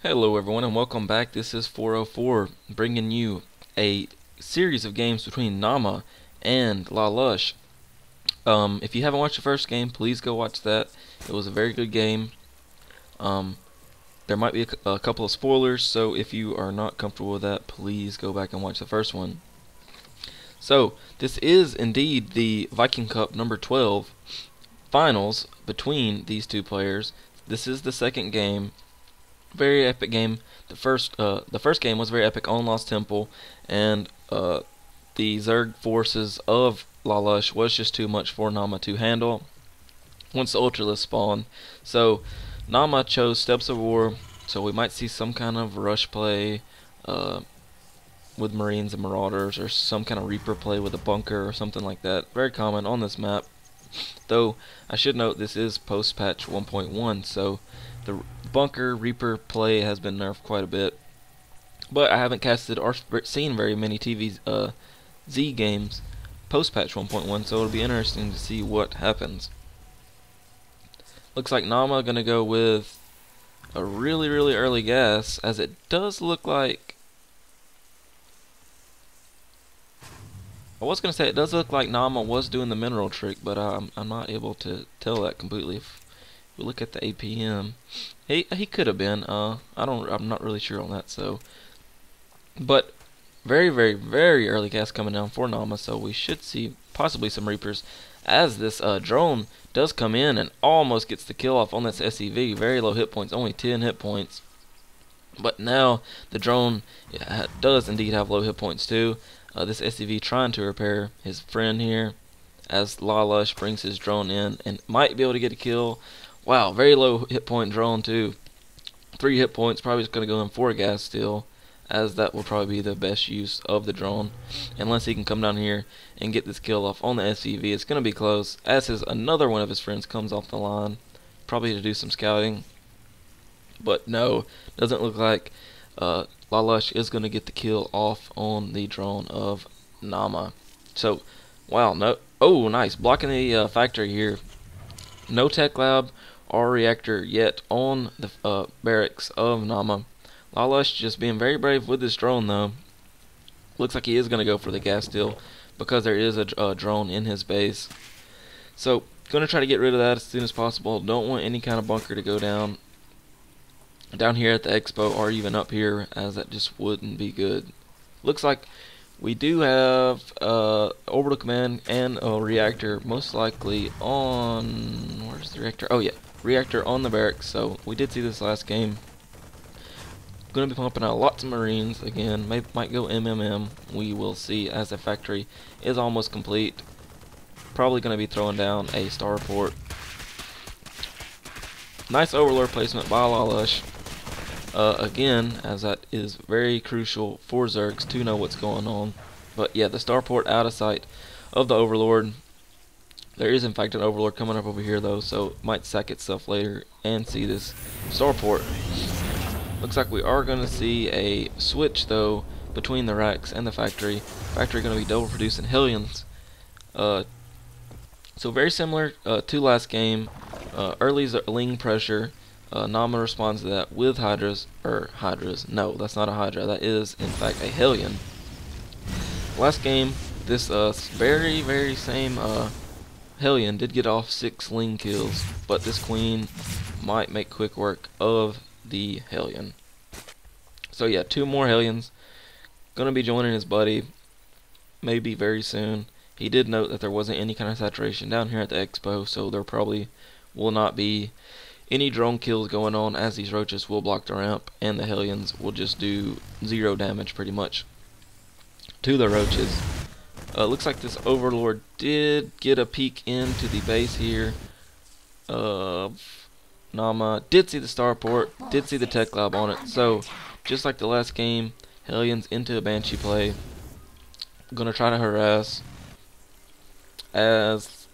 Hello everyone and welcome back. This is 404 bringing you a series of games between Naama and LaLuSh. If you haven't watched the first game, please go watch that. It was a very good game. There might be a couple of spoilers, so if you are not comfortable with that, please go back and watch the first one. So, this is indeed the Viking Cup number 12 finals between these two players. This is the second game. Very epic game. The first game was very epic on Lost Temple, and the Zerg forces of LaLuSh was just too much for Naama to handle once the Ultralisk spawned. So Naama chose Steps of War, so we might see some kind of rush play with Marines and Marauders, or some kind of Reaper play with a bunker or something like that. Very common on this map. Though I should note this is post patch 1.1, so the bunker Reaper play has been nerfed quite a bit. But I haven't casted or seen very many Z games post patch 1.1, so it'll be interesting to see what happens. Looks like Naama gonna go with a really early gas, as it does look like. I was gonna say it does look like Naama was doing the mineral trick, but I'm not able to tell that completely. If we look at the APM, he could have been. I'm not really sure on that. So, but very early gas coming down for Naama, so we should see possibly some Reapers, as this drone does come in and almost gets the kill off on this SCV. Very low hit points, only 10 hit points. But now the drone does indeed have low hit points too. This SCV trying to repair his friend here, as LaLuSh brings his drone in and might be able to get a kill. Wow, very low hit point drone too. 3 hit points, probably just going to go in for a gas still, as that will probably be the best use of the drone. Unless he can come down here and get this kill off on the SCV, it's going to be close, as another one of his friends comes off the line, probably to do some scouting. But no, doesn't look like LaLuSh is going to get the kill off on the drone of Naama. So, wow, no, oh, nice, blocking the factory here. No tech lab or reactor yet on the barracks of Naama. LaLuSh just being very brave with this drone though. Looks like he is going to go for the gas still, because there is a drone in his base. So, going to try to get rid of that as soon as possible. Don't want any kind of bunker to go down here at the expo, or even up here, as that just wouldn't be good. Looks like we do have orbital command and a reactor, most likely on, where's the reactor? Oh yeah, reactor on the barracks. So we did see this last game. Going to be pumping out lots of Marines again. Might go MMM. We will see, as the factory is almost complete. Probably going to be throwing down a starport. Nice overlord placement by LaLuSh. Again, as that is very crucial for Zergs to know what's going on. But yeah, the starport out of sight of the overlord. There is in fact an overlord coming up over here though, so it might sack itself later and see this starport. Looks like we are going to see a switch though between the racks and the factory. Factory going to be double producing Hellions. So very similar to last game. Early Ling pressure. Naama responds to that with Hydras. No, that's not a Hydra. That is, in fact, a Hellion. Last game, this very same Hellion did get off 6 Ling kills, but this Queen might make quick work of the Hellion. So yeah, 2 more Hellions. Gonna be joining his buddy, maybe very soon. He did note that there wasn't any kind of saturation down here at the expo, so there probably will not be any drone kills going on, as these roaches will block the ramp, and the Hellions will just do 0 damage pretty much to the roaches. Looks like this overlord did get a peek into the base here. Naama did see the starport, did see the tech lab on it, so just like the last game, Hellions into a Banshee play. Gonna try to harass, as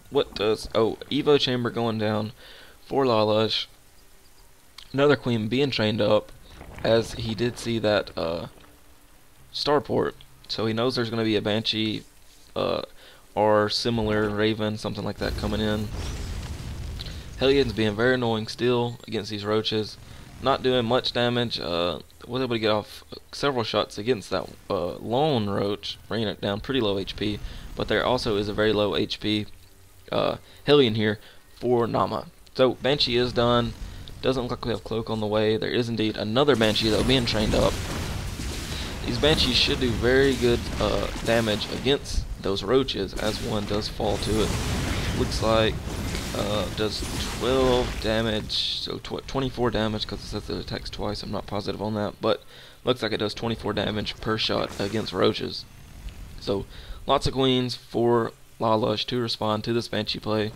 what does, oh, Evo chamber going down for LaLuSh. Another Queen being trained up, as he did see that starport, so he knows there's going to be a Banshee or similar Raven, something like that, coming in. Hellions being very annoying still against these roaches. not doing much damage. Was able to get off several shots against that lone roach, bringing it down pretty low HP. But there also is a very low HP Hellion here for Naama. So Banshee is done. Doesn't look like we have Cloak on the way. There is indeed another Banshee though being trained up. These Banshees should do very good damage against those roaches as one does fall to it. Looks like does 12 damage, so 24 damage because it says it attacks twice. I'm not positive on that, but looks like it does 24 damage per shot against roaches. So lots of queens for LaLuSh to respond to this Banshee play,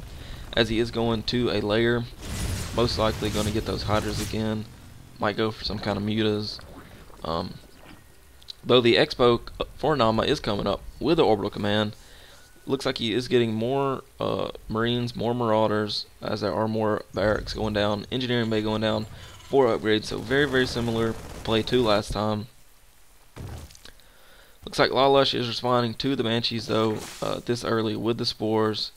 as he is going to a lair. Most likely going to get those hydras again. Might go for some kind of mutas. Though the expo for Naama is coming up with the orbital command. Looks like he is getting more marines, more marauders, as there are more barracks going down, engineering bay going down, 4 upgrades. So very similar play to last time. Looks like LaLuSh is responding to the Banshees though this early with the spores,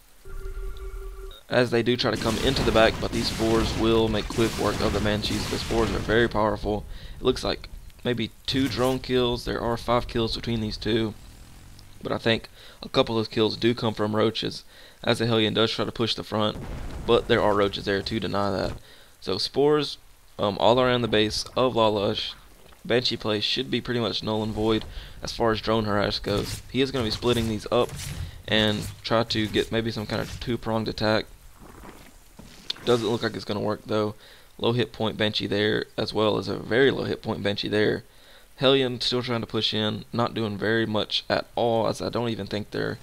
as they do try to come into the back, but these spores will make quick work of the Banshees. The spores are very powerful. It looks like maybe 2 drone kills. There are 5 kills between these two, but I think a couple of those kills do come from roaches, as the Hellion does try to push the front, but there are roaches there to deny that. So spores all around the base of LaLuSh. Banshee play should be pretty much null and void as far as drone harass goes. He is going to be splitting these up and try to get maybe some kind of 2-pronged attack. Doesn't look like it's going to work though. Low hit point Banshee there, as well as a very low hit point Banshee there. Hellion still trying to push in, not doing very much at all, as I don't even think there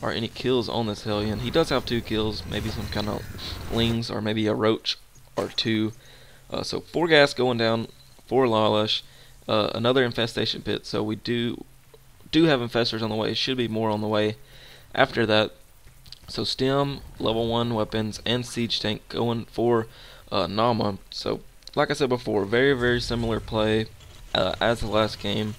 are any kills on this Hellion. He does have 2 kills, maybe some kind of lings or maybe a roach or 2. So 4 gas going down for LaLuSh. Another infestation pit, so we do have infestors on the way. Should be more on the way after that. So stem, level 1 weapons, and siege tank going for Naama. So like I said before, very similar play as the last game.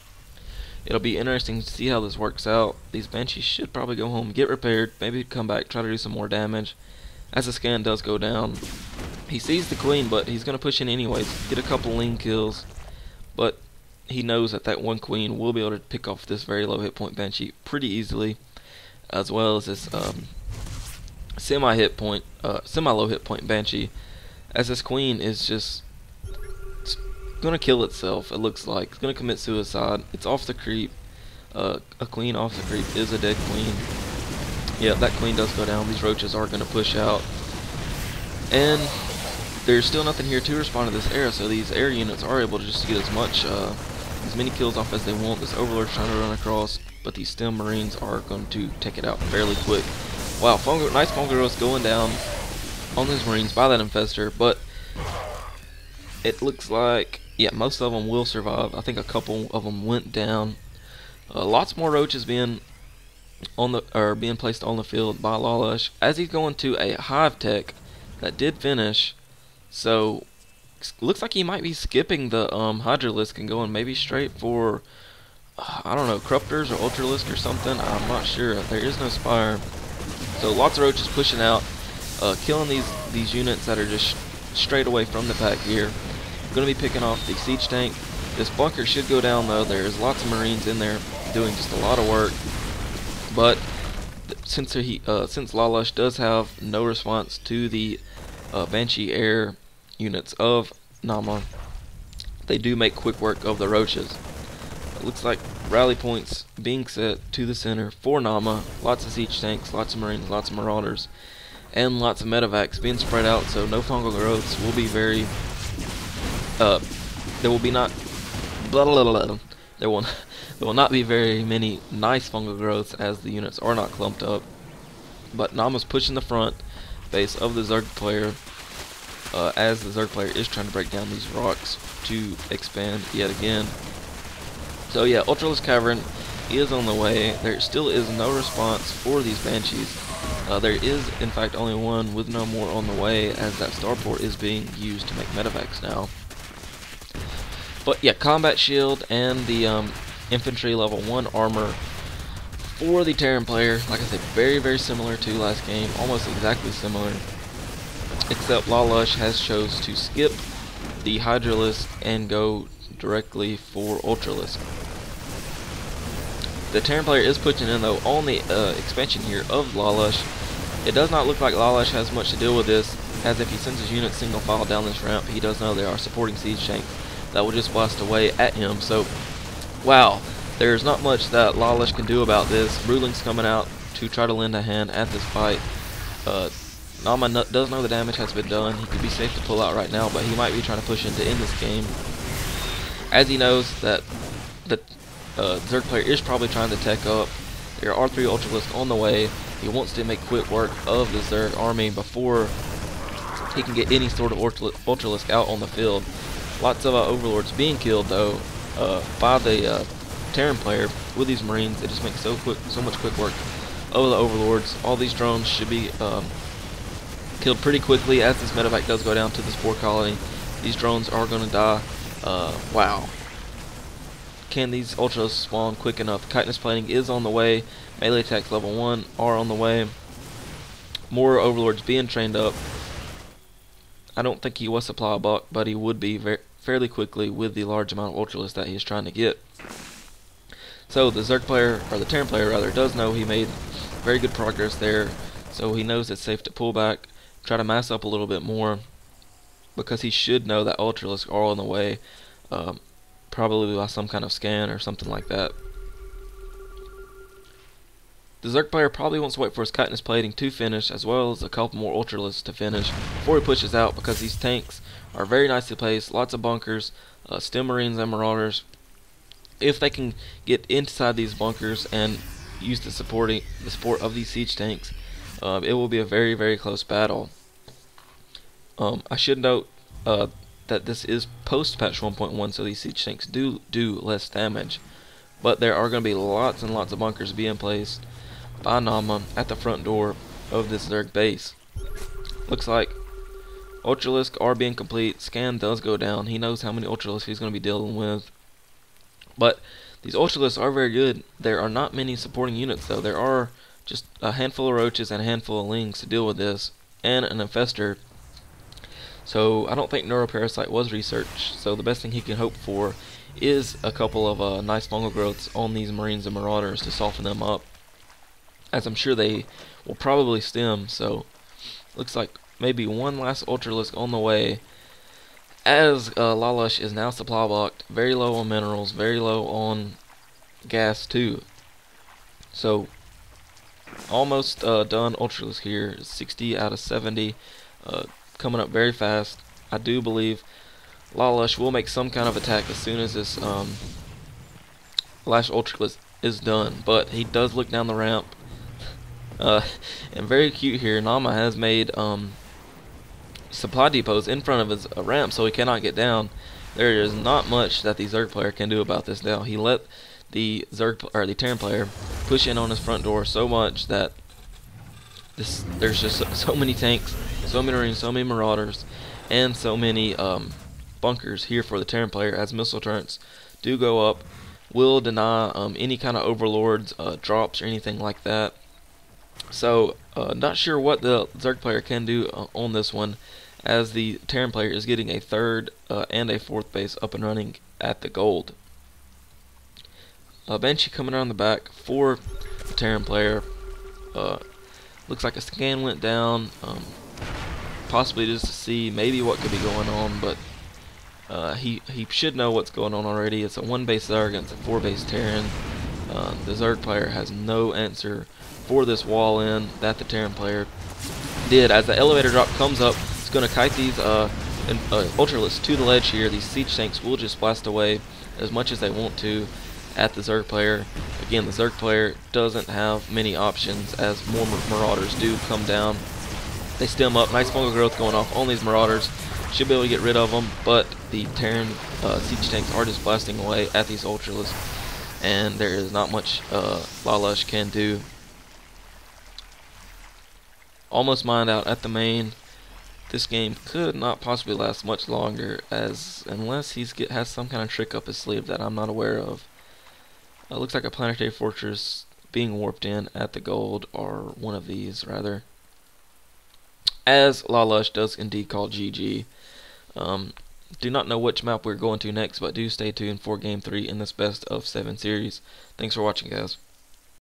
It'll be interesting to see how this works out. These Banshees should probably go home, get repaired, maybe come back, try to do some more damage. As the scan does go down, he sees the queen, but he's going to push in anyways, get a couple lean kills, but he knows that that one queen will be able to pick off this very low hit point Banshee pretty easily, as well as this semi low hit point Banshee, as this queen is just gonna kill itself. It looks like it's gonna commit suicide. It's off the creep. A queen off the creep is a dead queen. Yeah, that queen does go down. These roaches are gonna push out, and there's still nothing here to respond to this air, so these air units are able to just get as many kills off as they want. This Overlord's trying to run across, but these stem marines are going to take it out fairly quick. Wow, nice fungal growth going down on these marines by that infestor, but it looks like, yeah, most of them will survive. I think a couple of them went down. Lots more roaches being placed on the field by LaLuSh, as he's going to a hive tech that did finish. So looks like he might be skipping the Hydralisk and going maybe straight for I don't know, Corruptors or Ultralisk or something. I'm not sure. There is no Spire. So lots of roaches pushing out, killing these units that are just straight away from the pack here. Going to be picking off the siege tank. This bunker should go down though. There's lots of marines in there doing just a lot of work. But since LaLuSh does have no response to the Banshee air units of Naama, they do make quick work of the roaches. It looks like rally points being set to the center for Naama. Lots of siege tanks, lots of marines, lots of marauders, and lots of medevacs being spread out. So no fungal growths will be very. There will be not. There will not be very many nice fungal growths, as the units are not clumped up. But Naama's pushing the front base of the Zerg player, as the Zerg player is trying to break down these rocks to expand yet again. So yeah, Ultralisk Cavern is on the way. There still is no response for these Banshees. There is in fact only one with no more on the way, as that starport is being used to make medevacs now. But yeah, combat shield and the infantry level 1 armor for the Terran player. Like I said, very similar to last game, almost exactly similar, except LaLuSh has chose to skip the Hydralisk and go directly for Ultralisk. The Terran player is pushing in though on the expansion here of LaLuSh. It does not look like LaLuSh has much to deal with this, as if he sends his unit single file down this ramp, he does know there are supporting siege tanks that will just blast away at him. So, wow, there's not much that LaLuSh can do about this. Ruling's coming out to try to lend a hand at this fight. Naama does know the damage has been done. He could be safe to pull out right now, but he might be trying to push in to end this game, as he knows that the Zerg player is probably trying to tech up. There are 3 Ultralisks on the way. He wants to make quick work of the Zerg army before he can get any sort of Ultralisk out on the field. Lots of Overlords being killed though by the Terran player with these Marines. It just makes so much quick work of the Overlords. All these drones should be killed pretty quickly as this medevac does go down to the Spore Colony. These drones are going to die. Wow. Can these Ultras spawn quick enough? Chitinous plating is on the way. Melee attacks level 1 are on the way. More Overlords being trained up. I don't think he was supply buck, but he would be fairly quickly with the large amount of Ultralists that he is trying to get. So the Zerg player, or the Terran player rather, does know he made very good progress there. So he knows it's safe to pull back, try to mass up a little bit more, because he should know that Ultralisks are on the way. Probably by some kind of scan or something like that. The Zerg player probably wants to wait for his chitinous plating to finish, as well as a couple more Ultralisks to finish before he pushes out, because these tanks are very nicely placed, lots of bunkers, still Marines and Marauders. If they can get inside these bunkers and use the support of these siege tanks, it will be a very, very close battle. I should note that this is post patch 1.1, so these siege tanks do less damage, but there are going to be lots and lots of bunkers being placed by Naama at the front door of this Zerg base. Looks like Ultralisk are being complete. Scan does go down. He knows how many Ultralisks he's going to be dealing with, but these Ultralisks are very good. There are not many supporting units though. There are just a handful of roaches and a handful of lings to deal with this, and an infestor. So I don't think Neuroparasite was researched, so the best thing he can hope for is a couple of nice fungal growths on these Marines and Marauders to soften them up, as I'm sure they will probably stem. So looks like maybe one last Ultralisk on the way, as LaLuSh is now supply blocked, very low on minerals, very low on gas too. So almost done Ultralisk here, 60 out of 70. Coming up very fast. I do believe LaLuSh will make some kind of attack as soon as this last Ultralisk is done, but he does look down the ramp. And very cute here, Naama has made supply depots in front of his ramp, so he cannot get down. There is not much that the Zerg player can do about this now. He let the the Terran player push in on his front door so much that there's just so many tanks, so many Marines, so many Marauders, and so many bunkers here for the Terran player, as missile turrets do go up, will deny any kind of Overlords, drops, or anything like that. So, not sure what the Zerg player can do on this one, as the Terran player is getting a 3rd and a 4th base up and running at the gold. Banshee coming around the back for the Terran player. Looks like a scan went down, possibly just to see maybe what could be going on, but he should know what's going on already. It's a 1-base Zerg against a 4-base Terran. The Zerg player has no answer for this wall in that the Terran player did. As the elevator drop comes up, it's going to kite these Ultralisks to the ledge here. These siege tanks will just blast away as much as they want to at the Zerg player. Again, the Zerg player doesn't have many options, as more Marauders do come down. They stem up, nice fungal growth going off on these Marauders. Should be able to get rid of them, but the Terran siege tanks are just blasting away at these Ultralisks, and there is not much LaLuSh can do. Almost mined out at the main. This game could not possibly last much longer, unless he has some kind of trick up his sleeve that I'm not aware of. Looks like a planetary fortress being warped in at the gold, or one of these rather, as LaLuSh does indeed call GG. Do not know which map we're going to next, but do stay tuned for Game 3 in this best of 7 series. Thanks for watching, guys.